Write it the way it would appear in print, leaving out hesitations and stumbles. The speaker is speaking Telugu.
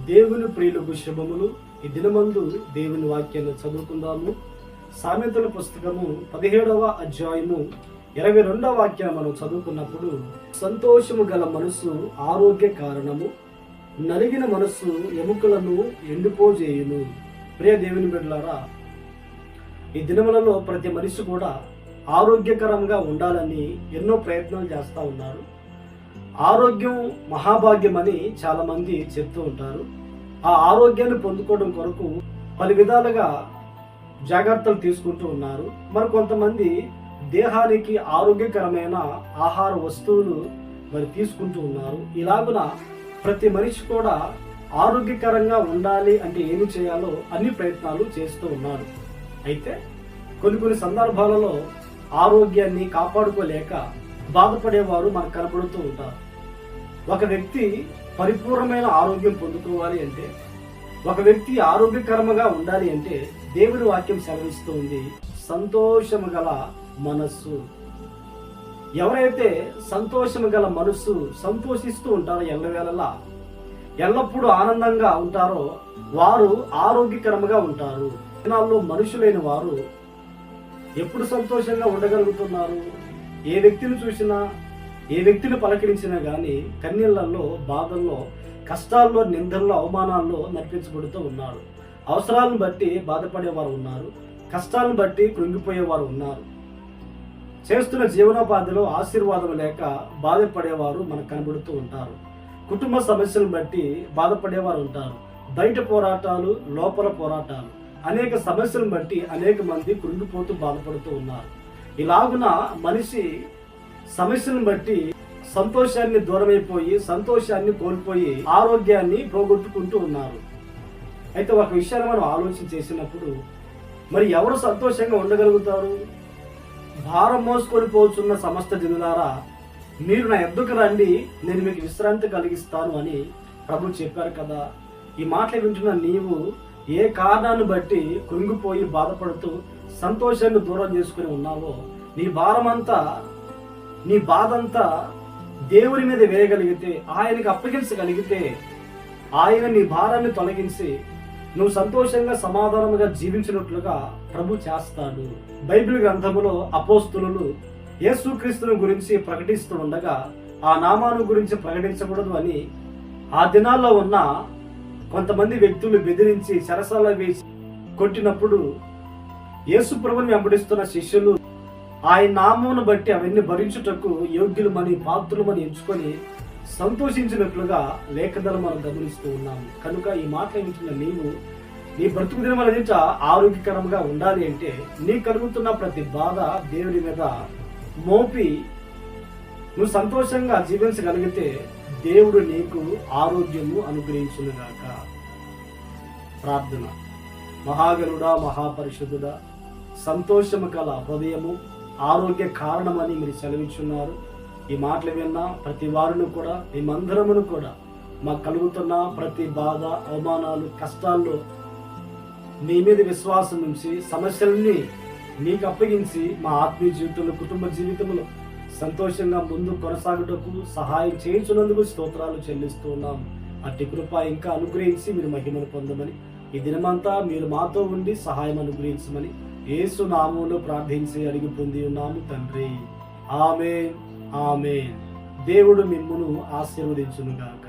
దేవుని ప్రియులకు శుభములు. ఈ దినమందు దేవుని వాక్యాన్ని చదువుకుందాము. సామెతల పుస్తకము 17వ అధ్యాయము 22వ వాక్యాన్ని మనం చదువుకున్నప్పుడు, సంతోషము గల మనసు ఆరోగ్య కారణము, నలిగిన మనసు ఎముకలను ఎండిపోజేయును. ప్రియ దేవుని బిడ్డలారా, ఈ దినములలో ప్రతి మనిషి కూడా ఆరోగ్యకరంగా ఉండాలని ఎన్నో ప్రయత్నాలు చేస్తూ ఉన్నారు. ఆరోగ్యం మహాభాగ్యం అని చాలా మంది చెప్తూ ఉంటారు. ఆ ఆరోగ్యాన్ని పొందుకోవడం కొరకు పలు విధాలుగా జాగ్రత్తలు తీసుకుంటూ ఉన్నారు. మరి కొంతమంది దేహానికి ఆరోగ్యకరమైన ఆహార వస్తువులు తీసుకుంటూ ఉన్నారు. ఇలాగున ప్రతి మనిషి కూడా ఆరోగ్యకరంగా ఉండాలి అంటే ఏమి చేయాలో అన్ని ప్రయత్నాలు చేస్తూ ఉన్నారు. అయితే కొన్ని సందర్భాలలో ఆరోగ్యాన్ని కాపాడుకోలేక బాధపడేవారు మనకు కనపడుతూ ఉంటారు. ఒక వ్యక్తి పరిపూర్ణమైన ఆరోగ్యం పొందుకోవాలి అంటే, ఒక వ్యక్తి ఆరోగ్యకరంగా ఉండాలి అంటే దేవుని వాక్యం సెలవిస్తూ ఉంది, సంతోషము గల మనస్సు. ఎవరైతే సంతోషము గల మనస్సు సంతోషిస్తూ ఉంటారో, ఎల్లవేళలా ఎల్లప్పుడూ ఆనందంగా ఉంటారో వారు ఆరోగ్యకరంగా ఉంటారు. దినాల్లో మనుషులైన వారు ఎప్పుడు సంతోషంగా ఉండగలుగుతున్నారు? ఏ వ్యక్తిని చూసినా, ఏ వ్యక్తిని పలకరించినా కానీ కన్నీళ్లలో, బాధల్లో, కష్టాల్లో, నిందల్లో, అవమానాల్లో నడిపించబడుతూ ఉన్నారు. అవసరాలను బట్టి బాధపడేవారు ఉన్నారు, కష్టాలను బట్టి కృంగిపోయేవారు ఉన్నారు. చేస్తున్న జీవనోపాధిలో ఆశీర్వాదం లేక బాధపడేవారు మనకు కనబడుతూ ఉంటారు. కుటుంబ సమస్యలను బట్టి బాధపడేవారు ఉంటారు. బయట పోరాటాలు, లోపల పోరాటాలు, అనేక సమస్యలను బట్టి అనేక మంది కృంగిపోతూ బాధపడుతూ ఉన్నారు. ఇలాగున మనిషి సమస్యలను బట్టి సంతోషాన్ని దూరమైపోయి, సంతోషాన్ని కోల్పోయి, ఆరోగ్యాన్ని పోగొట్టుకుంటూ ఉన్నారు. అయితే ఒక విషయాన్ని మనం ఆలోచన చేసినప్పుడు, మరి ఎవరు సంతోషంగా ఉండగలుగుతారు? భారం మోసుకొని పోతున్న సమస్త జనులారా, మీరు నా ఎద్దుకు రండి, నేను మీకు విశ్రాంతి కలిగిస్తాను అని ప్రభు చెప్పారు కదా. ఈ మాటలు వింటున్న నీవు ఏ కారణాన్ని బట్టి కృంగిపోయి బాధపడుతూ సంతోషాన్ని దూరం చేసుకుని ఉన్నావో, నీ భారమంతా, నీ బాధంతా దేవుని మీద వేయగలిగితే, ఆయనకి అప్పగించగలిగితే, ఆయన నీ భారాన్ని తొలగించి నువ్వు సంతోషంగా సమాధానంగా జీవించినట్లుగా ప్రభు చేస్తాడు. బైబిల్ గ్రంథములో అపోస్తులు యేసుక్రీస్తుని గురించి ప్రకటిస్తూ ఉండగా, ఆ నామాను గురించి ప్రకటించకూడదు అని ఆ దినాల్లో ఉన్న కొంతమంది వ్యక్తులు బెదిరించి చెరసాల వేసి కొట్టినప్పుడు, యేసు ప్రభుని వెంబడిస్తున్న శిష్యులు ఆయన నామమును బట్టి అవన్నీ భరించుటకు యోగ్యులమని, పాత్రులమని ఎంచుకొని సంతోషించినట్లుగా లేఖనాలు మనం గమనిస్తూ ఉన్నాము. కనుక ఈ మాట వింటున్న నీవు నీ బ్రతుకు దినముల నుంచి ఆరోగ్యకరంగా ఉండాలి అంటే, నీ కలుగుతున్న ప్రతి బాధ దేవుని మీద మోపి నువ్వు సంతోషంగా జీవించగలిగితే దేవుడు నీకు ఆరోగ్యము అనుగ్రహించునుగాక. ప్రార్థన. మహాగణుడా, మహాపరిశుద్ధుడా, సంతోషము కల హృదయము ఆరోగ్య కారణమని మీరు సెలవించున్నారు. ఈ మాటలు విన్న ప్రతి వారిని కూడా, మేమందరమును కూడా మాకు కలుగుతున్న ప్రతి బాధ, అవమానాలు, కష్టాల్లో నీ మీద విశ్వాసం ఉంచి సమస్యలన్నీ నీకు అప్పగించి మా ఆత్మీయ జీవితంలో, కుటుంబ జీవితంలో సంతోషంగా ముందు కొనసాగుటకు సహాయం చేయించినందుకు స్తోత్రాలు చెల్లిస్తూ ఉన్నాం. అట్టి కృప ఇంకా అనుగ్రహించి మీరు మహిమను పొందమని, ఈ దినమంతా మీరు మాతో ఉండి సహాయం అనుగ్రహించమని యేసు నామములో ప్రార్థించి అడిగి పొంది ఉన్నాము తండ్రి. ఆమేన్, ఆమేన్. దేవుడు మిమ్మును ఆశీర్వదించునుగాక.